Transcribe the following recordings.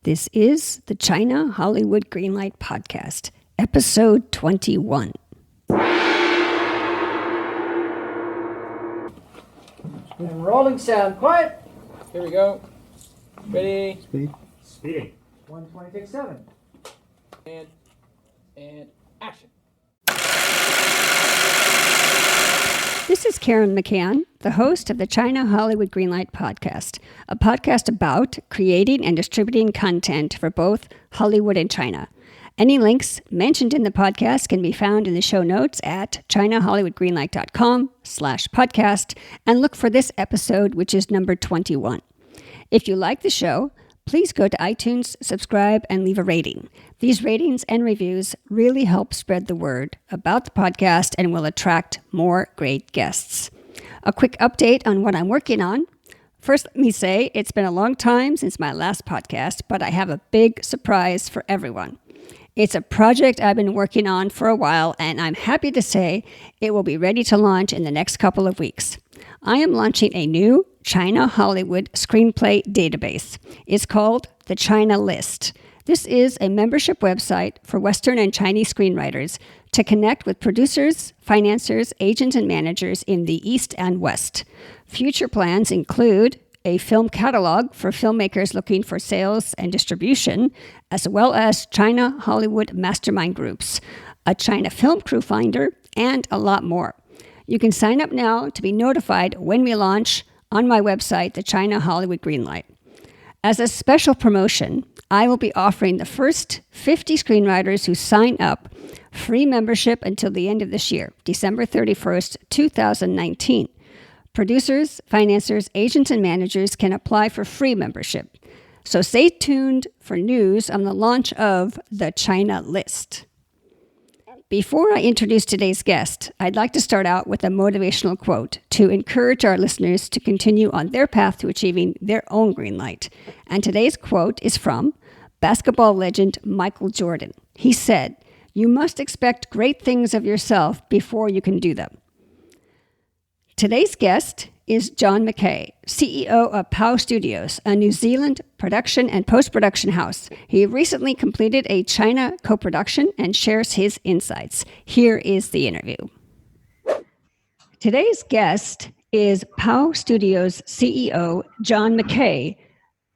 This is the China Hollywood Greenlight Podcast, Episode 21. And rolling sound. Quiet. Here we go. Ready. Speeding. 120, take 7. And action. This is Caryn McCann, the host of the China Hollywood Greenlight Podcast, a podcast about creating and distributing content for both Hollywood and China. Any links mentioned in the podcast can be found in the show notes at chinahollywoodgreenlight.com/podcast and look for this episode, which is number 21. If you like the show, please go to iTunes, subscribe, and leave a rating. These ratings and reviews really help spread the word about the podcast and will attract more great guests. A quick update on what I'm working on. First, let me say it's been a long time since my last podcast, but I have a big surprise for everyone. It's a project I've been working on for a while, and I'm happy to say it will be ready to launch in the next couple of weeks. I am launching a new China Hollywood screenplay database. It's called the China List. This is a membership website for Western and Chinese screenwriters to connect with producers, financiers, agents, and managers in the East and West. Future plans include a film catalog for filmmakers looking for sales and distribution, as well as China Hollywood mastermind groups, a China film crew finder, and a lot more. You can sign up now to be notified when we launch on my website, the China Hollywood Greenlight. As a special promotion, I will be offering the first 50 screenwriters who sign up free membership until the end of this year, December 31st, 2019. Producers, financiers, agents, and managers can apply for free membership. So stay tuned for news on the launch of the China List. Before I introduce today's guest, I'd like to start out with a motivational quote to encourage our listeners to continue on their path to achieving their own green light. And today's quote is from basketball legend Michael Jordan. He said, "You must expect great things of yourself before you can do them." Today's guest is John McKay, CEO of POW Studios, a New Zealand production and post-production house. He recently completed a China co-production and shares his insights. Here is the interview. Today's guest is POW Studios CEO John McKay,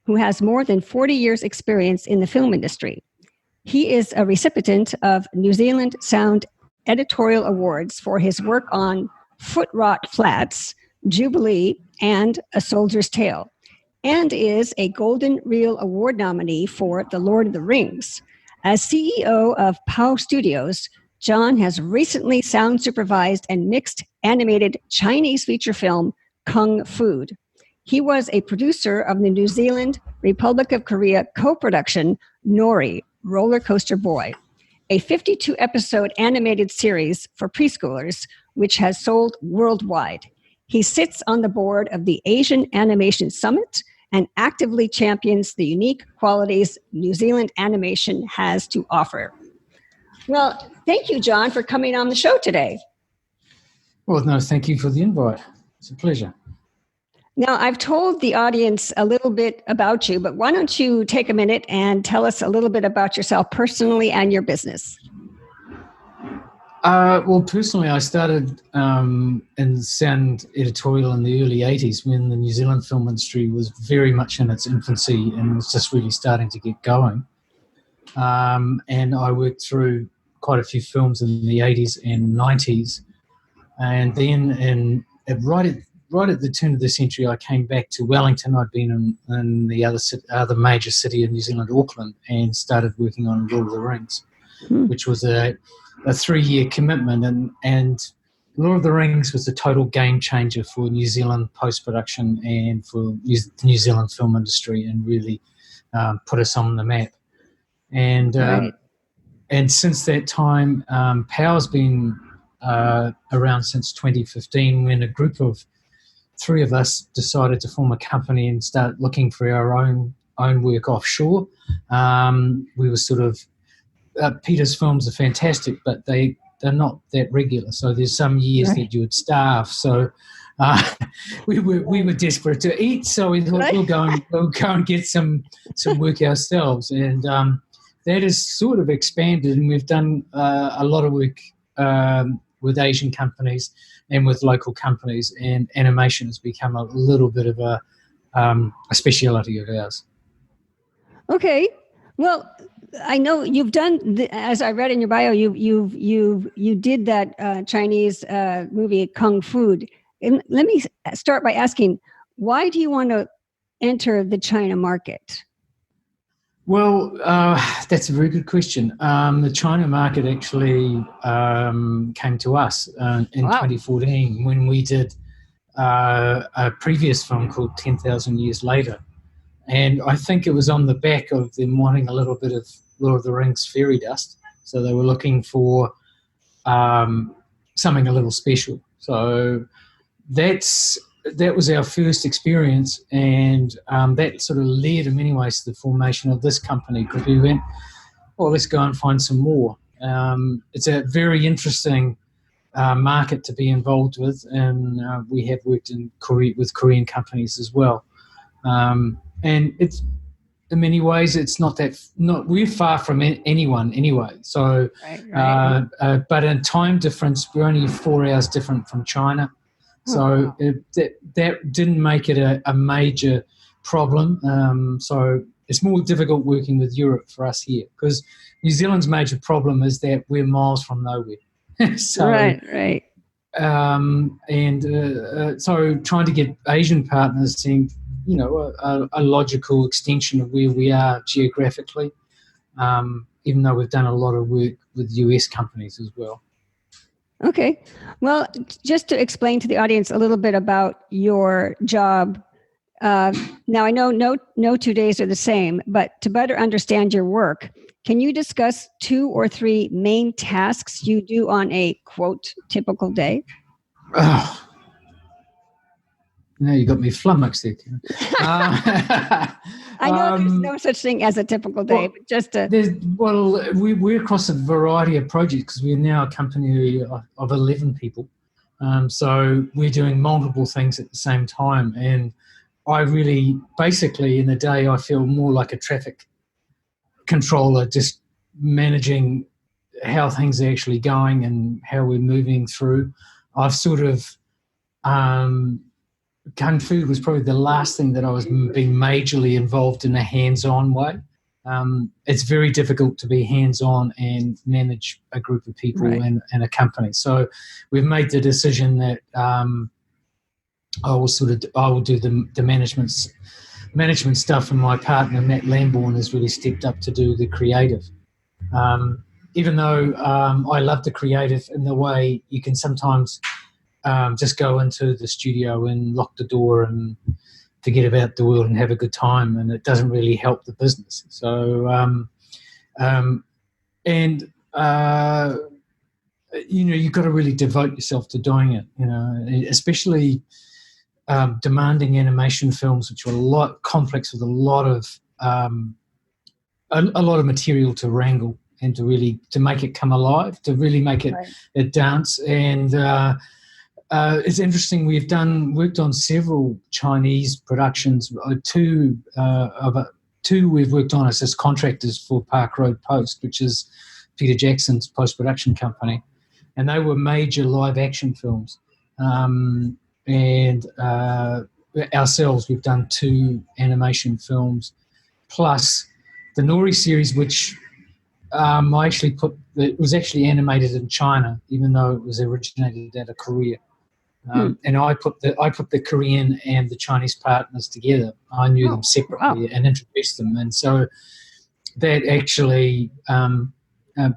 who has more than 40 years' experience in the film industry. He is a recipient of New Zealand Sound Editorial Awards for his work on Foot Rot Flats, Jubilee, and A Soldier's Tale, and is a Golden Reel Award nominee for The Lord of the Rings. As CEO of POW Studios, John has recently sound supervised and mixed animated Chinese feature film Kung Fu. He was a producer of the New Zealand Republic of Korea co-production Nori, Roller Coaster Boy, a 52-episode animated series for preschoolers, which has sold worldwide. He sits on the board of the Asian Animation Summit and actively champions the unique qualities New Zealand animation has to offer. Well, thank you, John, for coming on the show today. Well, no, thank you for the invite. It's a pleasure. Now, I've told the audience a little bit about you, but why don't you take a minute and tell us a little bit about yourself personally and your business? Well, personally, I started in sound editorial in the early 80s when the New Zealand film industry was very much in its infancy and was just really starting to get going. And I worked through quite a few films in the 80s and 90s. And then right at the turn of the century, I came back to Wellington. I'd been in the other major city in New Zealand, Auckland, and started working on Lord of the Rings, which was a 3-year commitment. And Lord of the Rings was a total game changer for New Zealand post-production and for the New Zealand film industry, and really put us on the map. And Right. And since that time, POW's been around since 2015, when a group of 3 of us decided to form a company and start looking for our own work offshore. We were sort of Peter's films are fantastic, but they're not that regular. So there's some years that you would starve. So Uh, we were desperate to eat, so we thought Right. we'll go and get some work ourselves, and that has sort of expanded, and we've done a lot of work with Asian companies and with local companies, and animation has become a little bit of a speciality of ours. Okay. Well, I know you've done, as I read in your bio, you did that Chinese movie Kung Fu. And let me start by asking, why do you want to enter the China market? Well, that's a very good question. The China market actually came to us in 2014 when we did a previous film called 10,000 Years Later. And I think it was on the back of them wanting a little bit of Lord of the Rings fairy dust. So they were looking for something a little special. So that was our first experience, and that sort of led in many ways to the formation of this company, because we went, well, let's go and find some more. It's a very interesting market to be involved with, and we have worked in with Korean companies as well. And it's, in many ways, it's not we're far from anyone anyway. So, Right. but in time difference, we're only 4 hours different from China. So that didn't make it a major problem. So it's more difficult working with Europe for us here, because New Zealand's major problem is that we're miles from nowhere. So, right. So trying to get Asian partners seemed, a logical extension of where we are geographically, even though we've done a lot of work with US companies as well. Okay. Well, just to explain to the audience a little bit about your job. Now, I know no 2 days are the same, but to better understand your work, can you discuss 2 or 3 main tasks you do on a, quote, typical day? Oh. No, you got me flummoxed there. I know there's no such thing as a typical day, but just we're across a variety of projects, because we're now a company of 11 people. So we're doing multiple things at the same time. And I really, basically in the day, I feel more like a traffic controller, just managing how things are actually going and how we're moving through. I've sort of, Kung Fu was probably the last thing that I was being majorly involved in a hands-on way. It's very difficult to be hands-on and manage a group of people and a company. So we've made the decision that I will do the management stuff, and my partner Matt Lambourne has really stepped up to do the creative. Even though I love the creative in the way you can sometimes just go into the studio and lock the door and forget about the world and have a good time, and it doesn't really help the business. So, you've got to really devote yourself to doing it, especially demanding animation films, which are a lot complex with a lot of material to wrangle and to make it come alive, to really make it dance. And it's interesting. We've worked on several Chinese productions. Two we've worked on as contractors for Park Road Post, which is Peter Jackson's post-production company, and they were major live-action films. And ourselves, we've done 2 animation films, plus the Nori series, which I actually it was actually animated in China, even though it was originated out of Korea. And I put the Korean and the Chinese partners together. I knew them separately and introduced them, and so that actually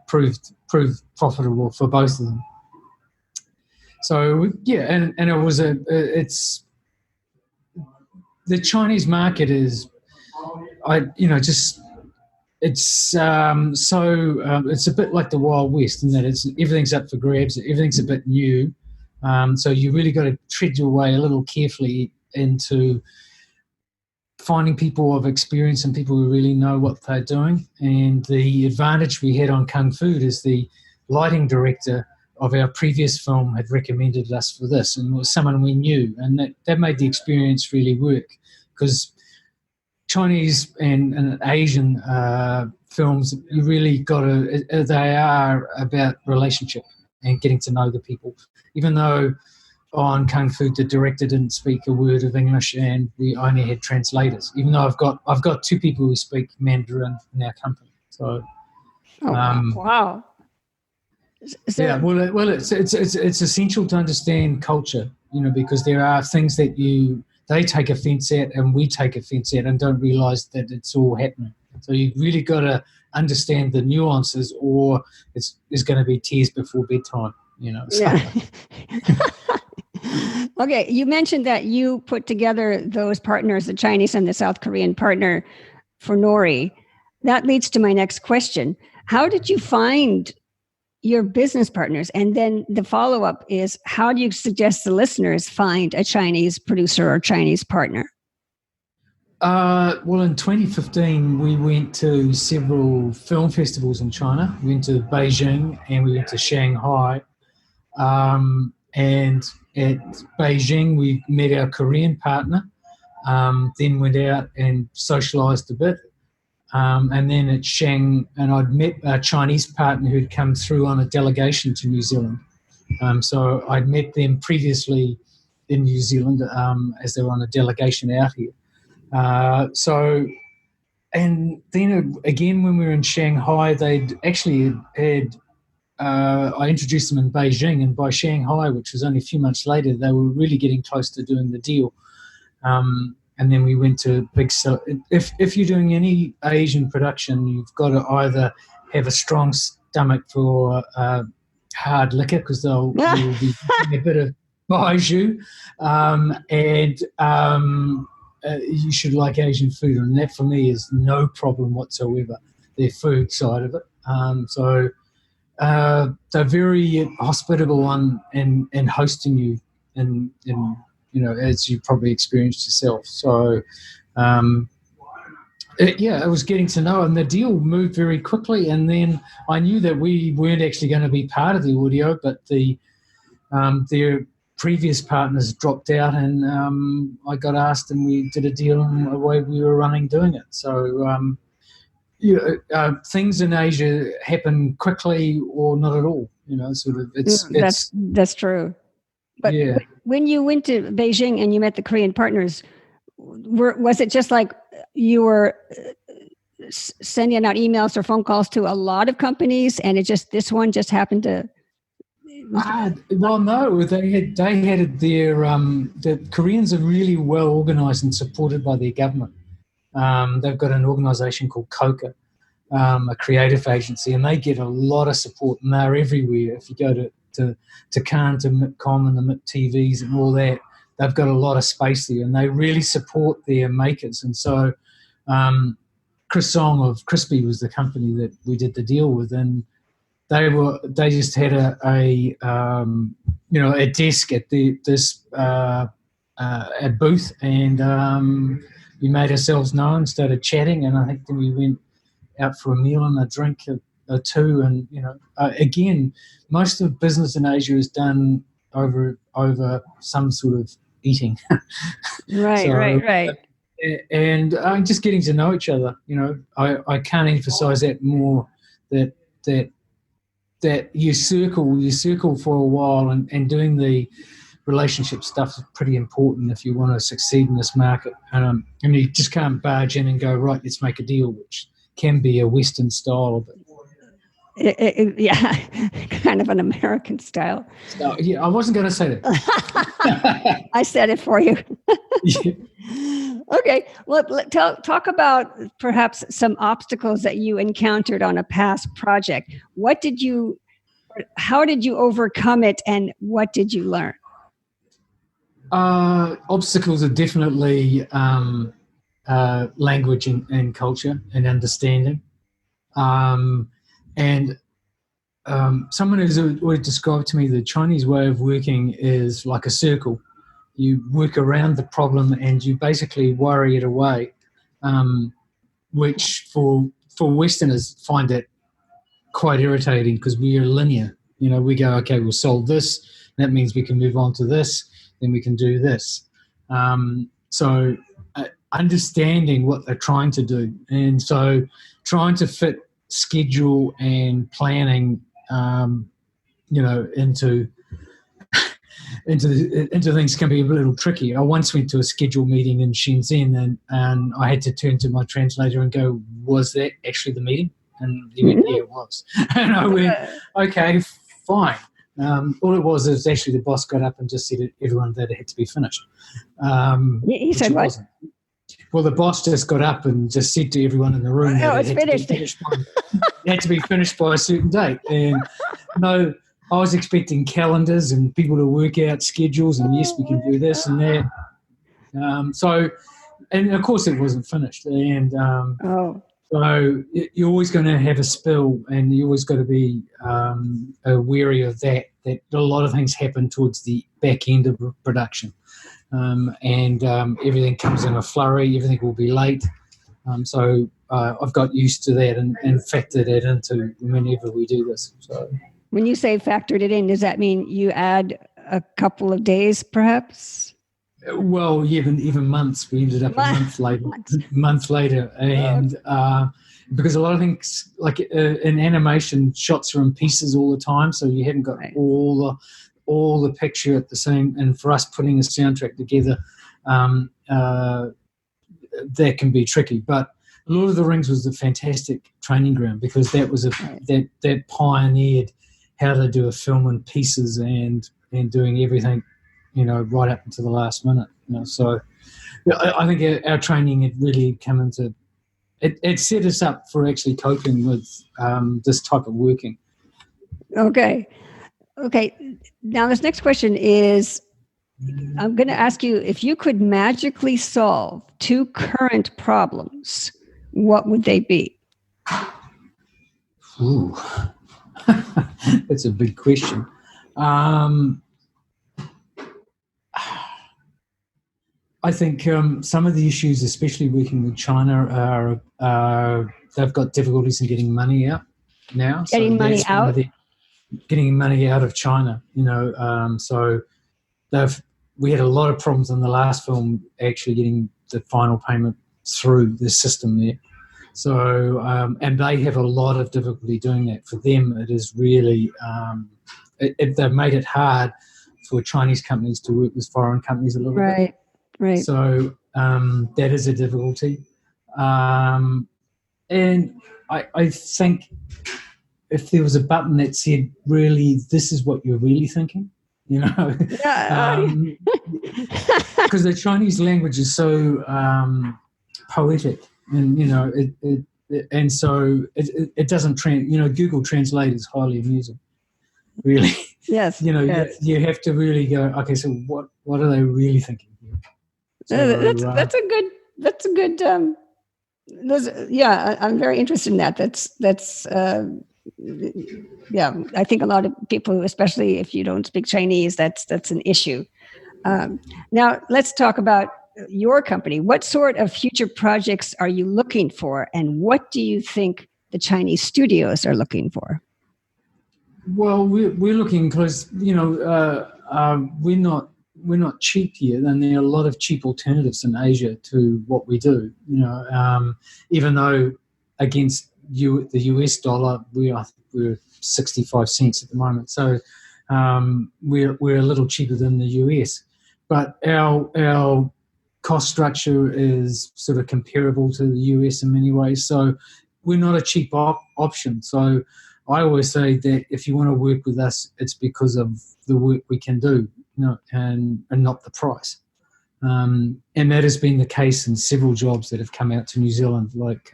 proved profitable for both of them. So and it was it's the Chinese market is it's a bit like the Wild West in that everything's up for grabs, everything's a bit new. So you really got to tread your way a little carefully into finding people of experience and people who really know what they're doing. And the advantage we had on Kung Fu is the lighting director of our previous film had recommended us for this, and it was someone we knew, and that made the experience really work, because Chinese and Asian films, you really got to, they are about relationship and getting to know the people. Even though on Kung Fu, the director didn't speak a word of English, and we only had translators. Even though I've got two people who speak Mandarin in our company. So, wow. So, yeah, well, it's essential to understand culture, because there are things that they take offence at and we take offence at, and don't realise that it's all happening. So you really got to understand the nuances, or there's going to be tears before bedtime. So. Yeah. Okay, you mentioned that you put together those partners, the Chinese and the South Korean partner for Nori. That leads to my next question. How did you find your business partners? And then the follow-up is, how do you suggest the listeners find a Chinese producer or Chinese partner? Well, in 2015, we went to several film festivals in China. We went to Beijing and we went to Shanghai. And at Beijing, we met our Korean partner, then went out and socialised a bit. And then at Shanghai, and I'd met a Chinese partner who'd come through on a delegation to New Zealand. So I'd met them previously in New Zealand as they were on a delegation out here. And then again, when we were in Shanghai, they'd actually had, I introduced them in Beijing, and by Shanghai, which was only a few months later, they were really getting close to doing the deal. And then we went to big. So if you're doing any Asian production, you've got to either have a strong stomach for hard liquor, because they'll be a bit of baijiu, and you should like Asian food, and that for me is no problem whatsoever. Their food side of it. So they're very hospitable in hosting you, in as you probably experienced yourself. So, it was getting to know, and the deal moved very quickly. And then I knew that we weren't actually going to be part of the audio, but their previous partners dropped out, and I got asked, and we did a deal, and the way we were running doing it. So, things in Asia happen quickly or not at all. That's true. But yeah. When you went to Beijing and you met the Korean partners, was it just like you were sending out emails or phone calls to a lot of companies, and this one just happened to? Well, no, they had their the Koreans are really well organised and supported by their government. They've got an organisation called COCA, a creative agency, and they get a lot of support, and they're everywhere. If you go to Cannes, to McCann and the McTVs and all that, they've got a lot of space there, and they really support their makers. And so Chris Song of Crispy was the company that we did the deal with, and they just had a desk at this a booth, and we made ourselves known, started chatting, and I think then we went out for a meal and a drink or two, and again, most of business in Asia is done over some sort of eating. Right. And just getting to know each other. I can't emphasize that more, that you circle for a while, and doing the relationship stuff is pretty important if you want to succeed in this market. And you just can't barge in and go, right, let's make a deal, which can be a Western style, but yeah, kind of an American style. So, yeah, I wasn't going to say that. I said it for you. Okay, well, talk about perhaps some obstacles that you encountered on a past project. How did you overcome it, and what did you learn? Obstacles are definitely language and culture and understanding. And someone has always described to me the Chinese way of working is like a circle. You work around the problem and you basically worry it away, which for Westerners find it quite irritating, because we are linear. We go, okay, we'll solve this. That means we can move on to this. Then we can do this. So understanding what they're trying to do, and so trying to fit schedule and planning, into things can be a little tricky. I once went to a schedule meeting in Shenzhen, and I had to turn to my translator and go, "Was that actually the meeting?" And he went, "Yeah, it was." And I went, "Okay, fine." All it was is actually the boss got up and just said to everyone that it had to be finished. He said what? Wasn't. Well, the boss just got up and just said to everyone in the room that it's finished. It had to be finished by a certain date. And no, I was expecting calendars and people to work out schedules and yes, we can do this and that. And of course it wasn't finished. And so you're always going to have a spill, and you always got to be wary of that a lot of things happen towards the back end of production. And everything comes in a flurry, everything will be late. So I've got used to that and factored it into whenever we do this. So when you say factored it in, does that mean you add a couple of days perhaps? Well, even months. We ended up a month later. And because a lot of things, like in animation, shots are in pieces all the time, so you haven't got all the picture at the same. And for us putting a soundtrack together, that can be tricky. But Lord of the Rings was a fantastic training ground, because that was that pioneered how to do a film in pieces and doing everything, right up until the last minute. So I think our training had really come into it set us up for actually coping with this type of working. Okay. Now this next question is, I'm going to ask you, if you could magically solve 2 current problems, what would they be? Ooh, that's a big question. I think some of the issues, especially working with China, are they've got difficulties in getting money out now. Getting money out? Getting money out of China, so we had a lot of problems in the last film actually getting the final payment through the system there. So, and they have a lot of difficulty doing that. For them, it is really, they've made it hard for Chinese companies to work with foreign companies a little bit. Right. So that is a difficulty. And I think if there was a button that said, really, this is what you're really thinking, because the Chinese language is so poetic, and and so it doesn't Google Translate is highly amusing, really. Yes. You have to really go, okay, so what are they really thinking here? So, that's a good I'm very interested in that. That's I think a lot of people, especially if you don't speak Chinese, that's an issue. Now let's talk about your company. What sort of future projects are you looking for, and what do you think the Chinese studios are looking for? Well, we're looking because we're not cheap here, and there are a lot of cheap alternatives in Asia to what we do. Even though against the US dollar, we're 65 cents at the moment, so we're a little cheaper than the US, but our cost structure is sort of comparable to the US in many ways. So we're not a cheap option. So I always say that if you want to work with us, it's because of the work we can do, and not the price. And that has been the case in several jobs that have come out to New Zealand. Like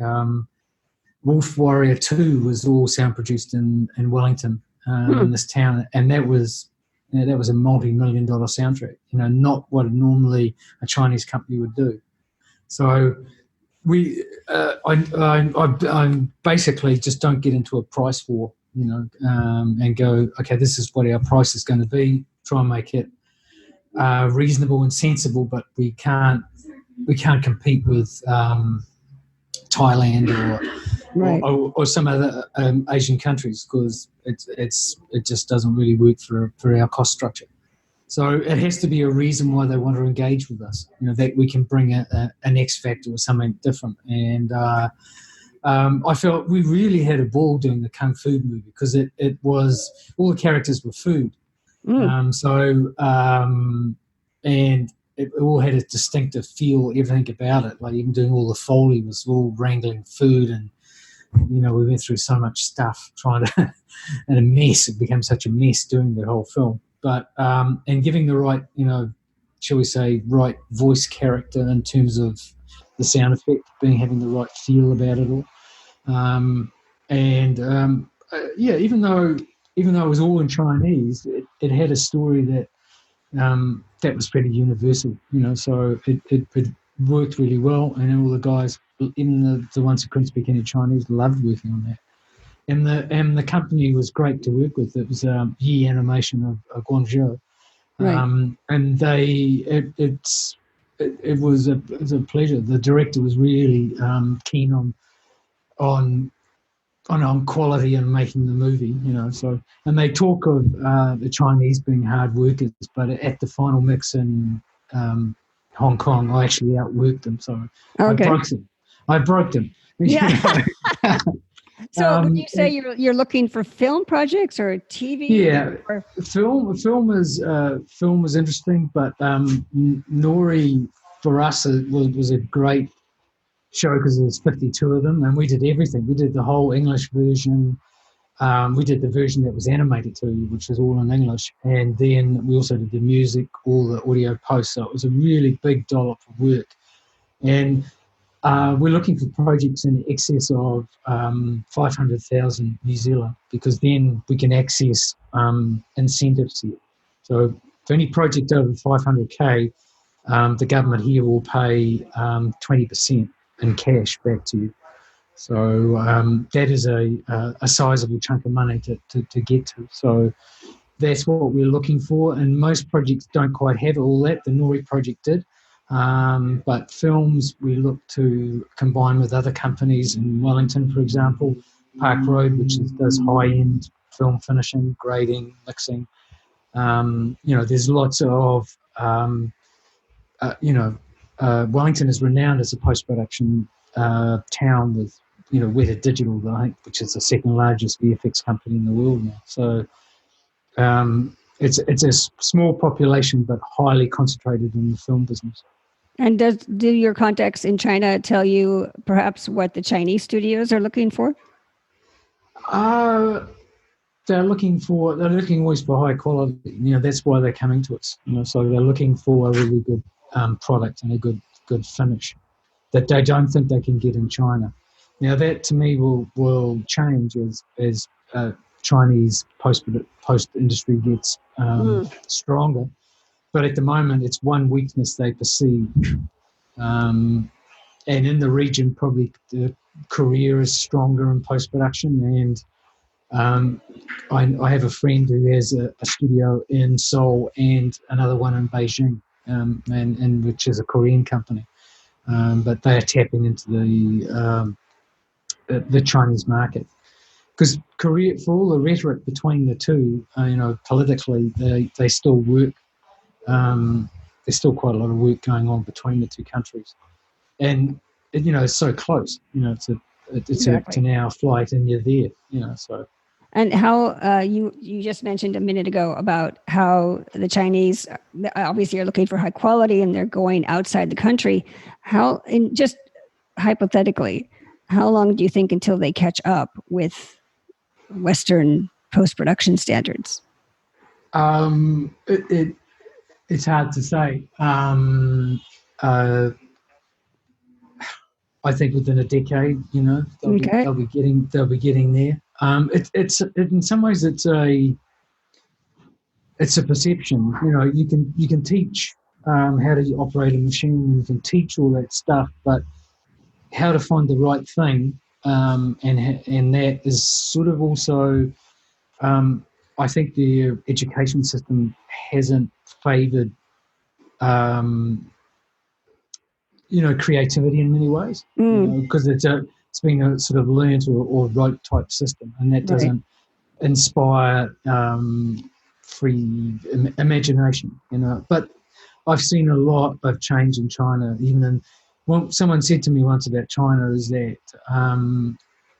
Wolf Warrior 2 was all sound produced in Wellington, in this town, and that was a multi-million-dollar soundtrack. Not what normally a Chinese company would do. So I basically just don't get into a price war, and go, okay, this is what our price is going to be. Try and make it reasonable and sensible, but we can't compete with Thailand or Right. or some other Asian countries, because it just doesn't really work for our cost structure. So it has to be a reason why they want to engage with us, that we can bring an X factor or something different. And I felt we really had a ball doing the Kung Fu movie, because it was, all the characters were food. And it all had a distinctive feel, everything about it. Like even doing all the Foley was all wrangling food, and we went through so much stuff trying to, and a mess. It became such a mess doing the whole film. But and giving the right, shall we say, right voice character in terms of the sound effect, having the right feel about it all. Even though it was all in Chinese, it had a story that was pretty universal, so it worked really well, and all the guys, even the ones who couldn't speak any Chinese, loved working on that. And the company was great to work with. It was Yi Animation of Guangzhou, Right. and it was a pleasure. The director was really keen on quality and making the movie, So, and they talk of the Chinese being hard workers, but at the final mix in Hong Kong, I actually outworked them. So Okay. I broke them. Yeah. So would you say you're looking for film projects or TV? Yeah, film was interesting, but Nori for us was a great show because there's 52 of them, and we did everything. We did the whole English version. We did the version that was animated too, which was all in English, and then we also did the music, all the audio post. So it was a really big dollop of work, and we're looking for projects in excess of 500,000 New Zealand, because then we can access incentives here. So for any project over 500K, the government here will pay 20% in cash back to you. So that is a sizable chunk of money to get to. So that's what we're looking for. And most projects don't quite have all that. The Nori project did. But films we look to combine with other companies in Wellington, for example, Park Road, which does high-end film finishing, grading, mixing. There's lots of, Wellington is renowned as a post-production town with, Weta Digital, I think, which is the second largest VFX company in the world now. So it's a small population, but highly concentrated in the film business. And do your contacts in China tell you perhaps what the Chinese studios are looking for? They're looking always for high quality. That's why they're coming to us. So they're looking for a really good product and a good finish that they don't think they can get in China. Now that to me will change as Chinese post industry gets stronger. But at the moment, it's one weakness they perceive. And in the region, probably Korea is stronger in post-production. And I have a friend who has a studio in Seoul and another one in Beijing, and which is a Korean company. But they are tapping into the Chinese market. Because Korea, for all the rhetoric between the two, politically, they still work. There's still quite a lot of work going on between the two countries, and it's so close. It's Exactly. a 10-hour flight, and you're there. So. And how you just mentioned a minute ago about how the Chinese obviously are looking for high quality and they're going outside the country. How, in just hypothetically, how long do you think until they catch up with Western post-production standards? It's hard to say. I think within a decade, they'll be getting there. It's in some ways it's a perception. You can teach how to operate a machine. You can teach all that stuff, but how to find the right thing, and that is sort of also. I think the education system hasn't favoured, creativity in many ways, because it's it's been a sort of learned or rote type system, and that doesn't inspire free imagination, But I've seen a lot of change in China. Well, someone said to me once about China is that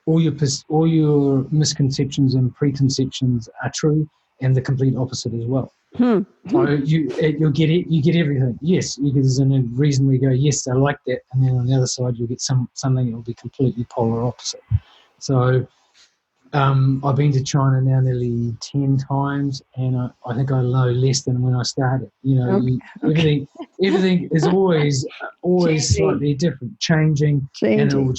all your misconceptions and preconceptions are true, and the complete opposite as well. So you get everything. Yes, there's a reason we go, yes, I like that, and then on the other side you'll get something that will be completely polar opposite. So I've been to China now nearly 10 times, and I think I know less than when I started. Everything is always slightly different, changing, and it will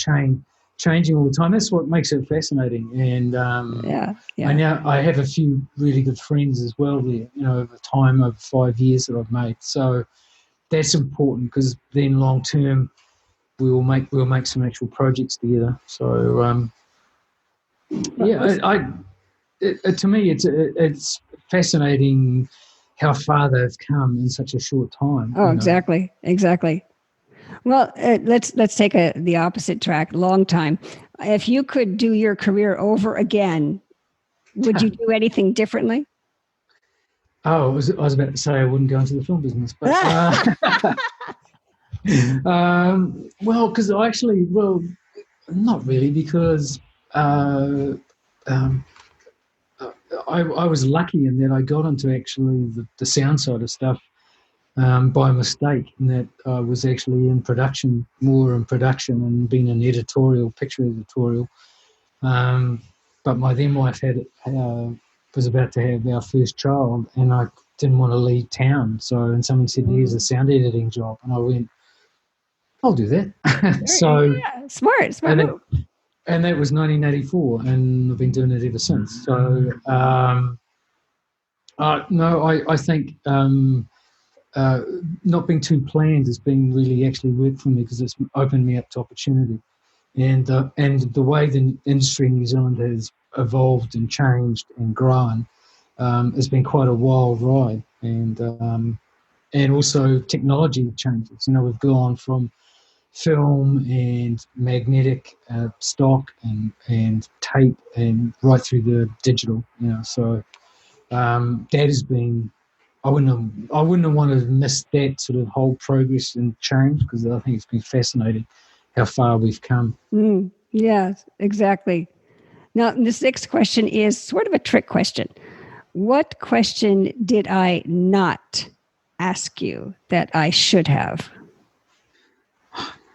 changing all the time. That's what makes it fascinating. And I have a few really good friends as well there. Over time, over 5 years that I've made. So that's important because then long term we'll make some actual projects together. So. To me, it's fascinating how far they've come in such a short time. Oh, exactly. Well, let's take the opposite track. Long time. If you could do your career over again, would you do anything differently? Oh, I was about to say I wouldn't go into the film business, but because not really, because. I was lucky in that I got into actually the sound side of stuff by mistake, in that I was actually more in production and being an picture editorial. But my then wife was about to have our first child, and I didn't want to leave town. And someone said, here's a sound editing job. And I went, I'll do that. Smart move. And that was 1984, and I've been doing it ever since. So, I think not being too planned has been really actually worked for me, because it's opened me up to opportunity. And the way the industry in New Zealand has evolved and changed and grown has been quite a wild ride. And also technology changes. We've gone from film and magnetic stock and tape and right through the digital, So that has been. I wouldn't have wanted to miss that sort of whole progress and change, because I think it's been fascinating how far we've come. Yes, exactly. Now, this next question is sort of a trick question. What question did I not ask you that I should have?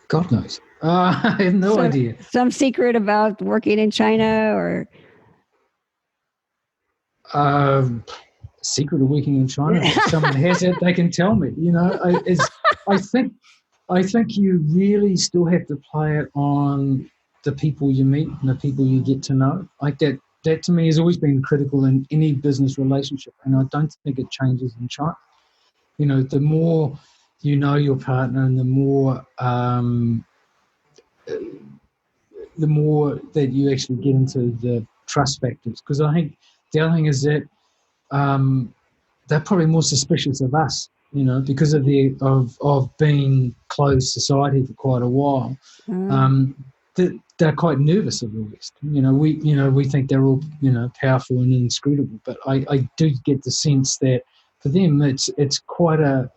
God knows. I have no idea. Some secret about working in China, or secret of working in China. If someone has it, they can tell me. I think you really still have to play it on the people you meet and the people you get to know. Like that to me has always been critical in any business relationship, and I don't think it changes in China. The more you know your partner, and the more that you actually get into the trust factors. Because I think the other thing is that they're probably more suspicious of us, because of being closed society for quite a while. They're quite nervous of the West. We think they're all powerful and inscrutable, but I do get the sense that for them it's quite a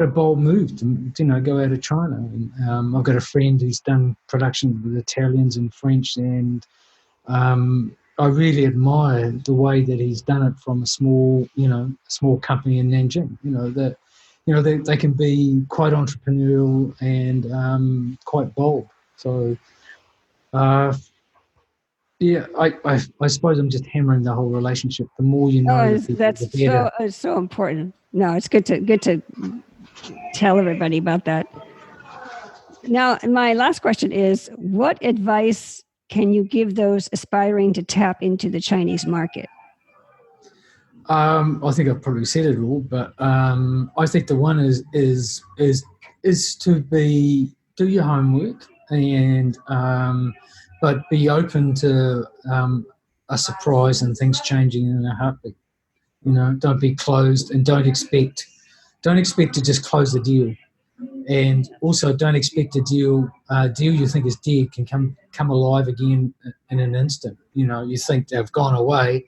bold move to go out of China. And I've got a friend who's done productions with Italians and French, and I really admire the way that he's done it from a small company in Nanjing. They can be quite entrepreneurial and quite bold. So, I suppose I'm just hammering the whole relationship. The more you know, the better. So important. No, it's good to tell everybody about that. Now, my last question is: what advice can you give those aspiring to tap into the Chinese market? I think I've probably said it all, but I think the one is to do your homework, and but be open to a surprise and things changing in a heartbeat. Don't be closed, and don't expect to just close the deal. And also, don't expect a deal you think is dead can come alive again in an instant. You think they've gone away,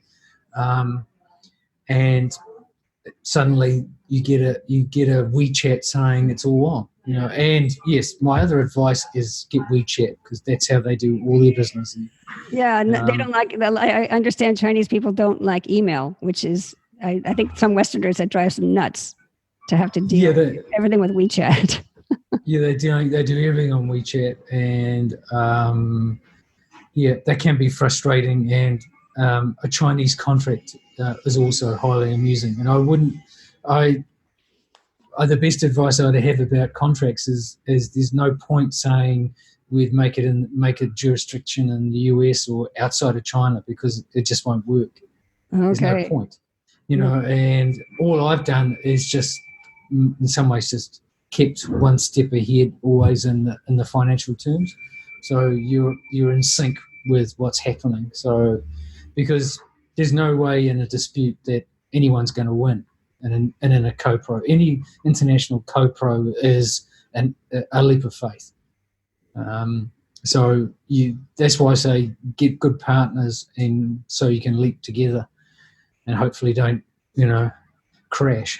and suddenly you get a WeChat saying it's all on. And yes, my other advice is get WeChat, because that's how they do all their business. Yeah, they don't like. I understand Chinese people don't like email, which is I think some Westerners that drives them nuts to have to deal with everything with WeChat. Yeah, they do everything on WeChat, and that can be frustrating. And a Chinese contract is also highly amusing. And the best advice I'd have about contracts is there's no point saying we'd make it jurisdiction in the US or outside of China, because it just won't work. Okay. There's no point, And all I've done is just, in some ways, just kept one step ahead, always in the financial terms. So you're in sync with what's happening. So because there's no way in a dispute that anyone's going to win. And in a co-pro, any international co-pro is a leap of faith. So that's why I say get good partners, and so you can leap together, and hopefully don't crash.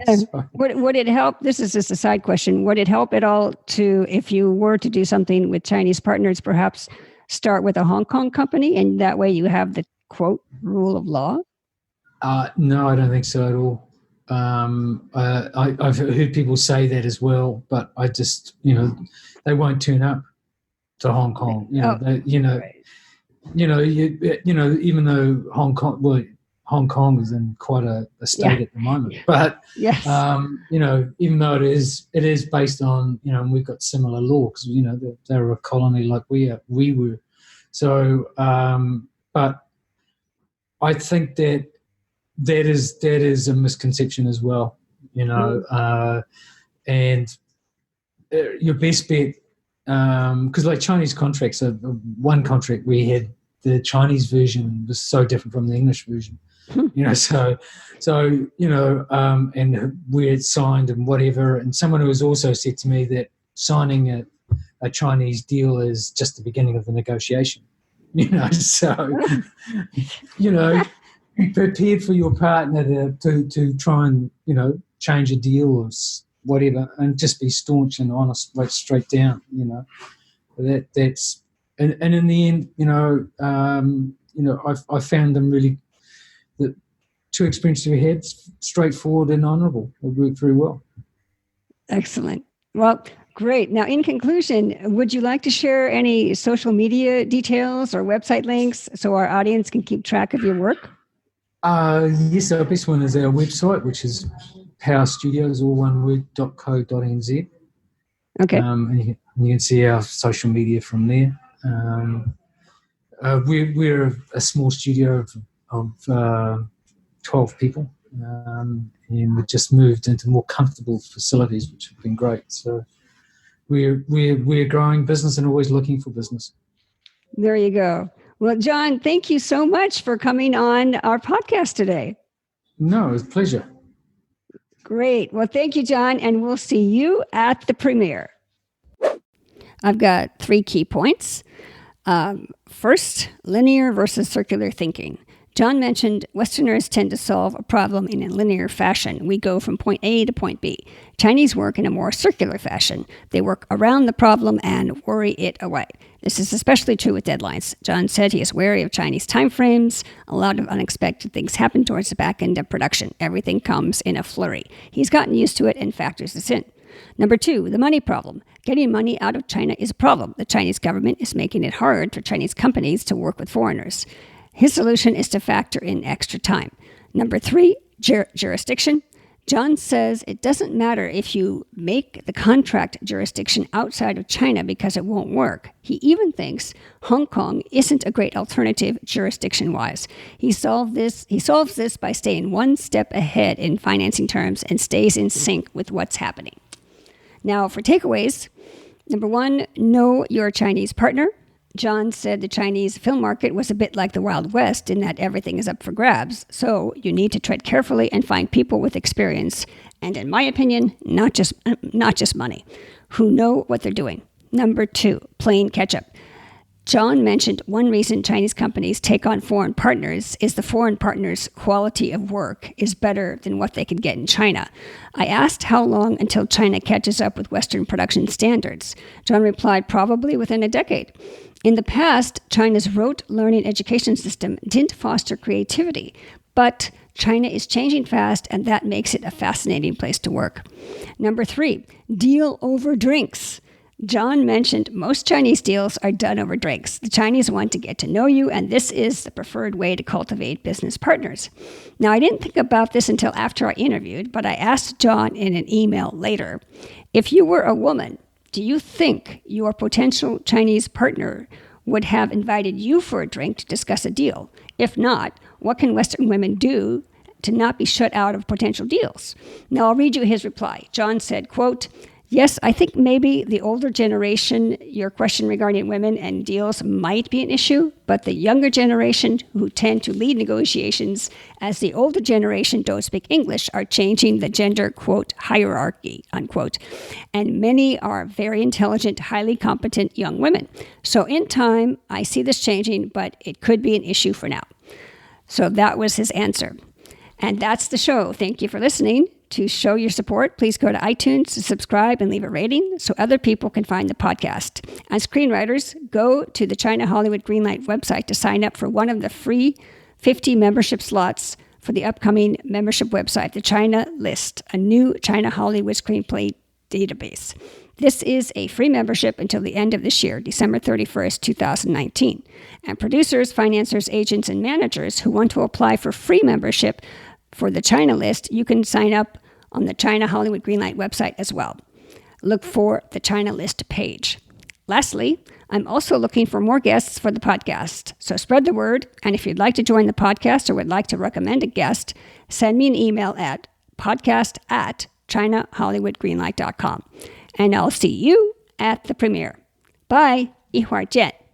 So. Would it help? This is just a side question. Would it help at all if you were to do something with Chinese partners, perhaps start with a Hong Kong company, and that way you have the quote rule of law? No, I don't think so at all. I've heard people say that as well, but I just, they won't turn up to Hong Kong. Even though Hong Kong is in quite a state at the moment, but yes. Even though it is based on, and we've got similar law, because they're a colony like we were. So, but I think that is a misconception as well, and your best bet, because like Chinese contracts, one contract we had, the Chinese version was so different from the English version, and where it's signed and whatever. And someone who has also said to me that signing a Chinese deal is just the beginning of the negotiation, so, be prepared for your partner to try and, change a deal or whatever, and just be staunch and honest, right straight down, That's and in the end, I found them really, the two experiences we had, straightforward and honourable. It worked very well. Excellent. Well, great. Now, in conclusion, would you like to share any social media details or website links so our audience can keep track of your work? Yes, our best one is our website, which is POW Studios, all one word, .co.nz. Okay. And you can see our social media from there. We're a small studio of 12 people, and we've just moved into more comfortable facilities, which have been great. So we're a growing business and always looking for business. There you go. Well, John, thank you so much for coming on our podcast today. No, it was a pleasure. Great. Well, thank you, John, and we'll see you at the premiere. I've got 3 key points. First, linear versus circular thinking. John mentioned Westerners tend to solve a problem in a linear fashion. We go from point A to point B. Chinese work in a more circular fashion. They work around the problem and worry it away. This is especially true with deadlines. John said he is wary of Chinese timeframes. A lot of unexpected things happen towards the back end of production. Everything comes in a flurry. He's gotten used to it and factors this in. Number 2, the money problem. Getting money out of China is a problem. The Chinese government is making it hard for Chinese companies to work with foreigners. His solution is to factor in extra time. Number 3, jurisdiction. John says it doesn't matter if you make the contract jurisdiction outside of China because it won't work. He even thinks Hong Kong isn't a great alternative jurisdiction-wise. He solves this by staying one step ahead in financing terms and stays in sync with what's happening. Now, for takeaways, number 1, know your Chinese partner. John said the Chinese film market was a bit like the Wild West in that everything is up for grabs. So you need to tread carefully and find people with experience And in my opinion, not just money, who know what they're doing. Number 2, playing catch-up. John mentioned one reason Chinese companies take on foreign partners is the foreign partners' quality of work is better than what they could get in China. I asked how long until China catches up with Western production standards. John replied, probably within a decade. In the past, China's rote learning education system didn't foster creativity, but China is changing fast, and that makes it a fascinating place to work. Number 3, deal over drinks. John mentioned most Chinese deals are done over drinks. The Chinese want to get to know you, and this is the preferred way to cultivate business partners. Now, I didn't think about this until after I interviewed, but I asked John in an email later, if you were a woman, do you think your potential Chinese partner would have invited you for a drink to discuss a deal? If not, what can Western women do to not be shut out of potential deals? Now, I'll read you his reply. John said, quote, yes, I think maybe the older generation, your question regarding women and deals might be an issue, but the younger generation who tend to lead negotiations as the older generation don't speak English are changing the gender, quote, hierarchy, unquote. And many are very intelligent, highly competent young women. So in time, I see this changing, but it could be an issue for now. So that was his answer. And that's the show. Thank you for listening. To show your support, please go to iTunes to subscribe and leave a rating so other people can find the podcast. And screenwriters, go to the China Hollywood Greenlight website to sign up for one of the free 50 membership slots for the upcoming membership website, the China List, a new China Hollywood screenplay database. This is a free membership until the end of this year, December 31st, 2019. And producers, financiers, agents, and managers who want to apply for free membership for the China List, you can sign up on the China Hollywood Greenlight website as well. Look for the China List page. Lastly, I'm also looking for more guests for the podcast. So spread the word, and if you'd like to join the podcast or would like to recommend a guest, send me an email at podcast@ChinaHollywoodGreenlight.com. And I'll see you at the premiere. Bye. 一会儿见.